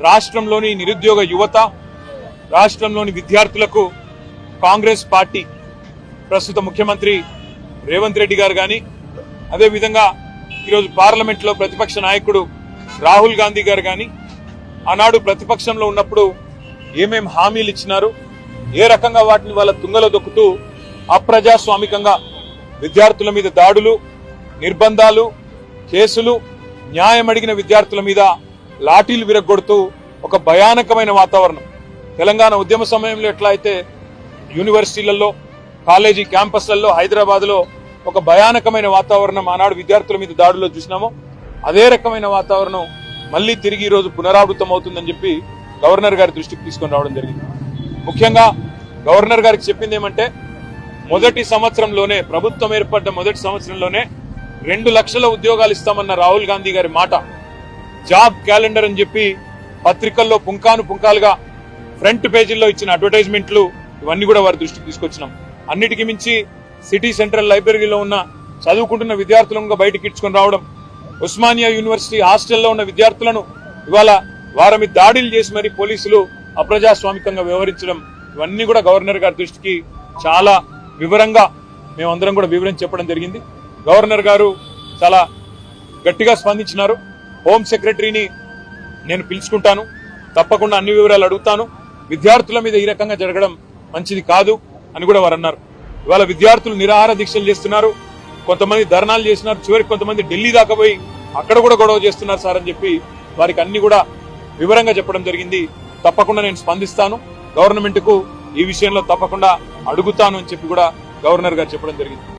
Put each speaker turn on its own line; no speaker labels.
రాష్ట్రంలోని నిరుద్యోగ యువత, రాష్ట్రంలోని విద్యార్థులకు కాంగ్రెస్ పార్టీ ప్రస్తుత ముఖ్యమంత్రి రేవంత్ రెడ్డి గారు గాని, అదేవిధంగా ఈరోజు పార్లమెంట్లో ప్రతిపక్ష నాయకుడు రాహుల్ గాంధీ గారు గాని ఆనాడు ప్రతిపక్షంలో ఉన్నప్పుడు ఏమేం హామీలు ఇచ్చినారు, ఏ రకంగా వాటిని వాళ్ళ తుంగలో దొక్కుతూ అప్రజాస్వామికంగా విద్యార్థుల మీద దాడులు, నిర్బంధాలు, కేసులు, న్యాయం అడిగిన విద్యార్థుల మీద లాఠీలు విరగొడుతూ ఒక భయానకమైన వాతావరణం. తెలంగాణ ఉద్యమ సమయంలో ఎట్లా అయితే యూనివర్సిటీలలో, కాలేజీ క్యాంపస్లలో, హైదరాబాద్లో ఒక భయానకమైన వాతావరణం ఆనాడు విద్యార్థుల మీద దాడుల్లో చూసినామో, అదే రకమైన వాతావరణం మళ్లీ తిరిగి ఈరోజు పునరావృతం అవుతుందని చెప్పి గవర్నర్ గారి దృష్టికి తీసుకొని రావడం జరిగింది. ముఖ్యంగా గవర్నర్ గారికి చెప్పింది ఏమంటే, మొదటి సంవత్సరంలోనే, ప్రభుత్వం ఏర్పడ్డ మొదటి సంవత్సరంలోనే 2 లక్షల ఉద్యోగాలు ఇస్తామన్న రాహుల్ గాంధీ గారి మాట, జాబ్ క్యాలెండర్ అని చెప్పి పత్రికల్లో పుంకాలుగా ఫ్రంట్ పేజీల్లో ఇచ్చిన అడ్వర్టైజ్మెంట్లు, ఇవన్నీ కూడా వారి దృష్టికి తీసుకొచ్చినాం. అన్నిటికీ మించి సిటీ సెంట్రల్ లైబ్రరీలో ఉన్న చదువుకుంటున్న విద్యార్థులను బయటికి ఇడ్చుకొని రావడం, ఉస్మానియా యూనివర్సిటీ హాస్టల్లో ఉన్న విద్యార్థులను ఇవాళ వారి మీద దాడులు చేసి మరి పోలీసులు అప్రజాస్వామికంగా వ్యవహరించడం, ఇవన్నీ కూడా గవర్నర్ గారి దృష్టికి చాలా వివరంగా మేమందరం కూడా వివరించి చెప్పడం జరిగింది. గవర్నర్ గారు చాలా గట్టిగా స్పందించినారు. హోమ్ సెక్రటరీని నేను పిలుచుకుంటాను, తప్పకుండా అన్ని వివరాలు అడుగుతాను, విద్యార్థుల మీద ఈ రకంగా జరగడం మంచిది కాదు అని కూడా వారు అన్నారు. ఇవాళ విద్యార్థులు నిరాహార దీక్షలు చేస్తున్నారు, కొంతమంది ధర్నాలు చేస్తున్నారు, చివరికి కొంతమంది ఢిల్లీ దాకా పోయి అక్కడ కూడా గొడవ చేస్తున్నారు సార్ అని చెప్పి వారికి అన్ని కూడా వివరంగా చెప్పడం జరిగింది. తప్పకుండా నేను స్పందిస్తాను, గవర్నమెంట్ కు ఈ విషయంలో తప్పకుండా అడుగుతాను అని చెప్పి కూడా గవర్నర్ గారు చెప్పడం జరిగింది.